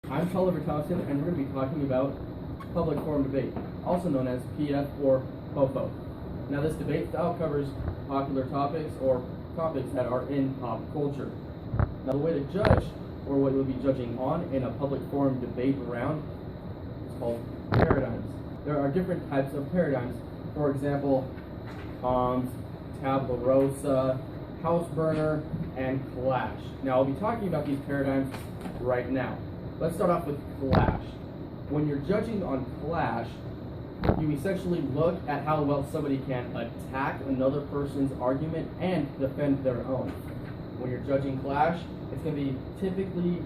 I'm Tulliver Thompson, and we're going to be talking about public forum debate, also known as PF or POFO. Now, this debate style covers popular topics or topics that are in pop culture. Now, the way to judge, or what you'll be judging on in a public forum debate round, is called paradigms. There are different types of paradigms. For example, tabula rasa, house burner, and clash. Now, I'll be talking about these paradigms right now. Let's start off with clash. When you're judging on clash, you essentially look at how well somebody can attack another person's argument and defend their own. When you're judging clash, it's going to be typically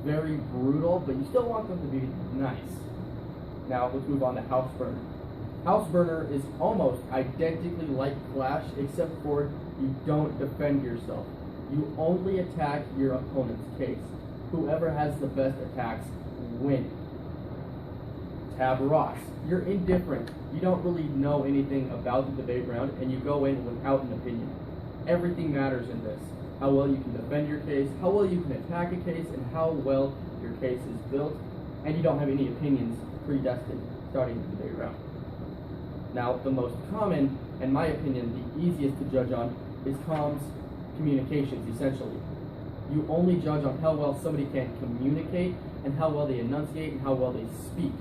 very brutal, but you still want them to be nice. Now, let's move on to house burner. House burner is almost identically like clash, except for you don't defend yourself. You only attack your opponent's case. Whoever has the best attacks win. Tab Ross. You're indifferent. You don't really know anything about the debate round, and you go in without an opinion. Everything matters in this. How well you can defend your case, how well you can attack a case, and how well your case is built, and you don't have any opinions predestined starting the debate round. Now, the most common, in my opinion, the easiest to judge on, is comms communications, essentially. You only judge on how well somebody can communicate and how well they enunciate and how well they speak.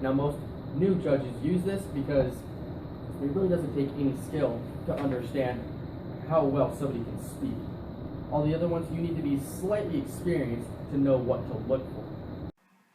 Now, most new judges use this because it really doesn't take any skill to understand how well somebody can speak. All the other ones, you need to be slightly experienced to know what to look for.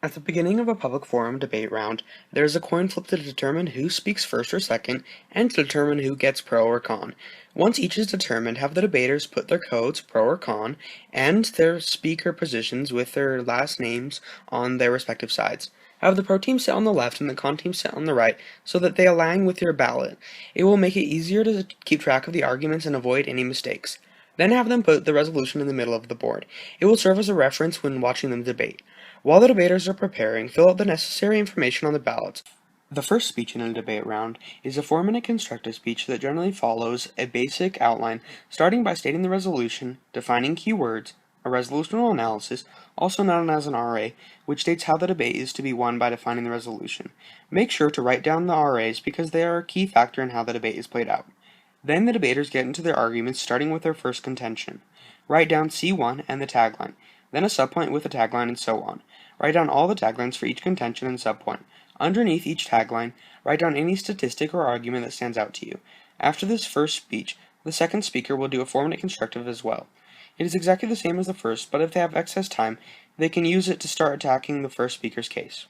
At the beginning of a public forum debate round, there is a coin flip to determine who speaks first or second, and to determine who gets pro or con. Once each is determined, have the debaters put their codes, pro or con, and their speaker positions with their last names on their respective sides. Have the pro team sit on the left and the con team sit on the right so that they align with your ballot. It will make it easier to keep track of the arguments and avoid any mistakes. Then have them put the resolution in the middle of the board. It will serve as a reference when watching them debate. While the debaters are preparing, fill out the necessary information on the ballots. The first speech in a debate round is a 4-minute constructive speech that generally follows a basic outline, starting by stating the resolution, defining key words, a resolutional analysis, also known as an RA, which states how the debate is to be won by defining the resolution. Make sure to write down the RAs because they are a key factor in how the debate is played out. Then the debaters get into their arguments, starting with their first contention. Write down C1 and the tagline, then a subpoint with a tagline, and so on. Write down all the taglines for each contention and subpoint. Underneath each tagline, write down any statistic or argument that stands out to you. After this first speech, the second speaker will do a 4-minute constructive as well. It is exactly the same as the first, but if they have excess time, they can use it to start attacking the first speaker's case.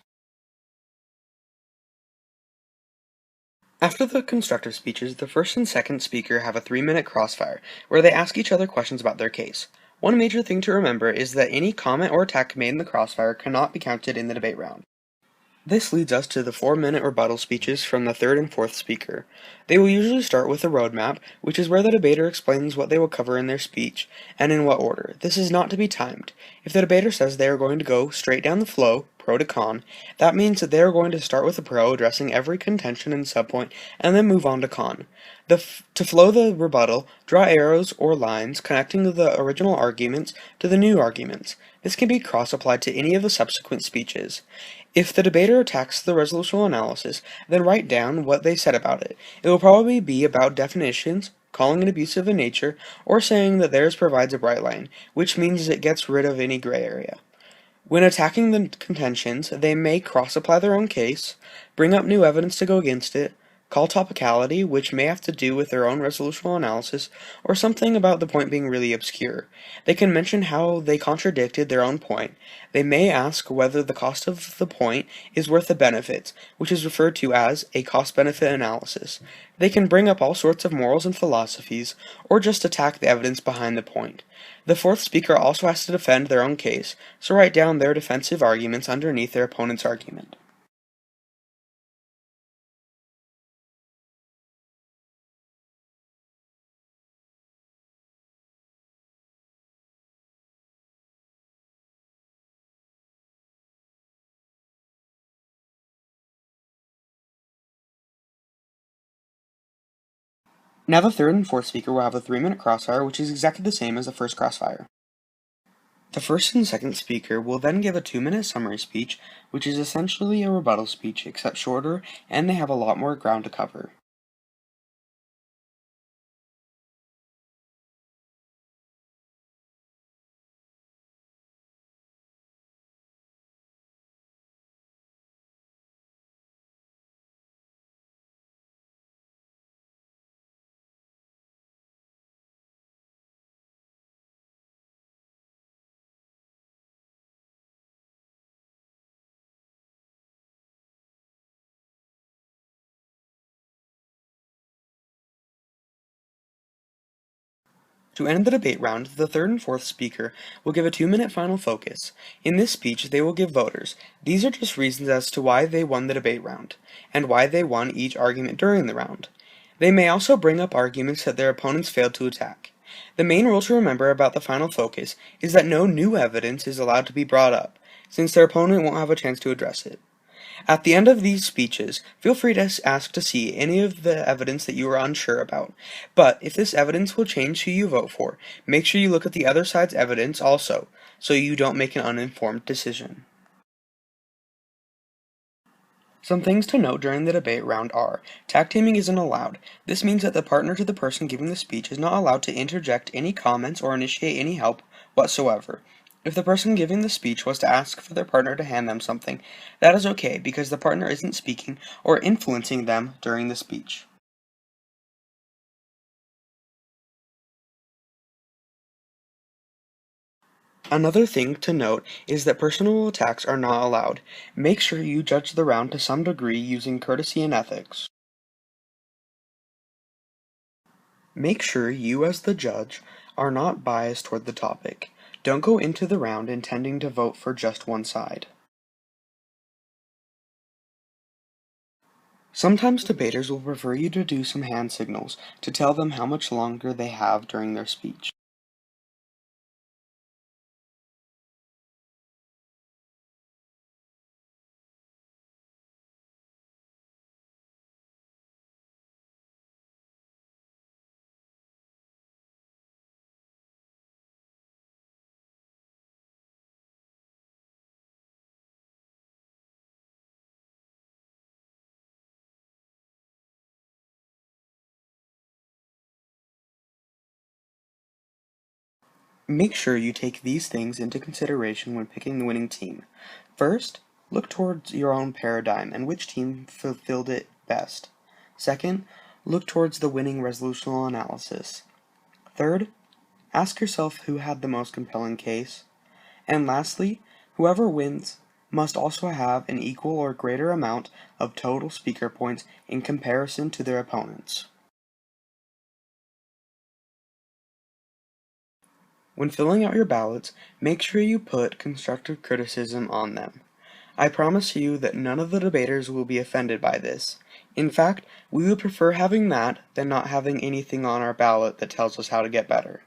After the constructive speeches, the first and second speaker have a 3-minute crossfire, where they ask each other questions about their case. One major thing to remember is that any comment or attack made in the crossfire cannot be counted in the debate round. This leads us to the 4-minute rebuttal speeches from the third and fourth speaker. They will usually start with a roadmap, which is where the debater explains what they will cover in their speech, and in what order. This is not to be timed. If the debater says they are going to go straight down the flow, pro to con, that means that they are going to start with the pro, addressing every contention and subpoint, and then move on to con. To flow the rebuttal, draw arrows or lines connecting the original arguments to the new arguments. This can be cross-applied to any of the subsequent speeches. If the debater attacks the resolutional analysis, then write down what they said about it. It will probably be about definitions, calling it abusive in nature, or saying that theirs provides a bright line, which means it gets rid of any gray area. When attacking the contentions, they may cross-apply their own case, bring up new evidence to go against it, call topicality, which may have to do with their own resolutional analysis, or something about the point being really obscure. They can mention how they contradicted their own point. They may ask whether the cost of the point is worth the benefits, which is referred to as a cost-benefit analysis. They can bring up all sorts of morals and philosophies, or just attack the evidence behind the point. The fourth speaker also has to defend their own case, so write down their defensive arguments underneath their opponent's argument. Now the third and fourth speaker will have a 3-minute crossfire, which is exactly the same as the first crossfire. The first and second speaker will then give a 2-minute summary speech, which is essentially a rebuttal speech except shorter, and they have a lot more ground to cover. To end the debate round, the third and fourth speaker will give a 2-minute final focus. In this speech, they will give voters. These are just reasons as to why they won the debate round, and why they won each argument during the round. They may also bring up arguments that their opponents failed to attack. The main rule to remember about the final focus is that no new evidence is allowed to be brought up, since their opponent won't have a chance to address it. At the end of these speeches, feel free to ask to see any of the evidence that you are unsure about, but if this evidence will change who you vote for, make sure you look at the other side's evidence also, so you don't make an uninformed decision. Some things to note during the debate round are, tag teaming isn't allowed. This means that the partner to the person giving the speech is not allowed to interject any comments or initiate any help whatsoever. If the person giving the speech was to ask for their partner to hand them something, that is okay because the partner isn't speaking or influencing them during the speech. Another thing to note is that personal attacks are not allowed. Make sure you judge the round to some degree using courtesy and ethics. Make sure you as the judge are not biased toward the topic. Don't go into the round intending to vote for just one side. Sometimes debaters will prefer you to do some hand signals to tell them how much longer they have during their speech. Make sure you take these things into consideration when picking the winning team. First, look towards your own paradigm and which team fulfilled it best. Second, look towards the winning resolutional analysis. Third, ask yourself who had the most compelling case. And lastly, whoever wins must also have an equal or greater amount of total speaker points in comparison to their opponents. When filling out your ballots, make sure you put constructive criticism on them. I promise you that none of the debaters will be offended by this. In fact, we would prefer having that than not having anything on our ballot that tells us how to get better.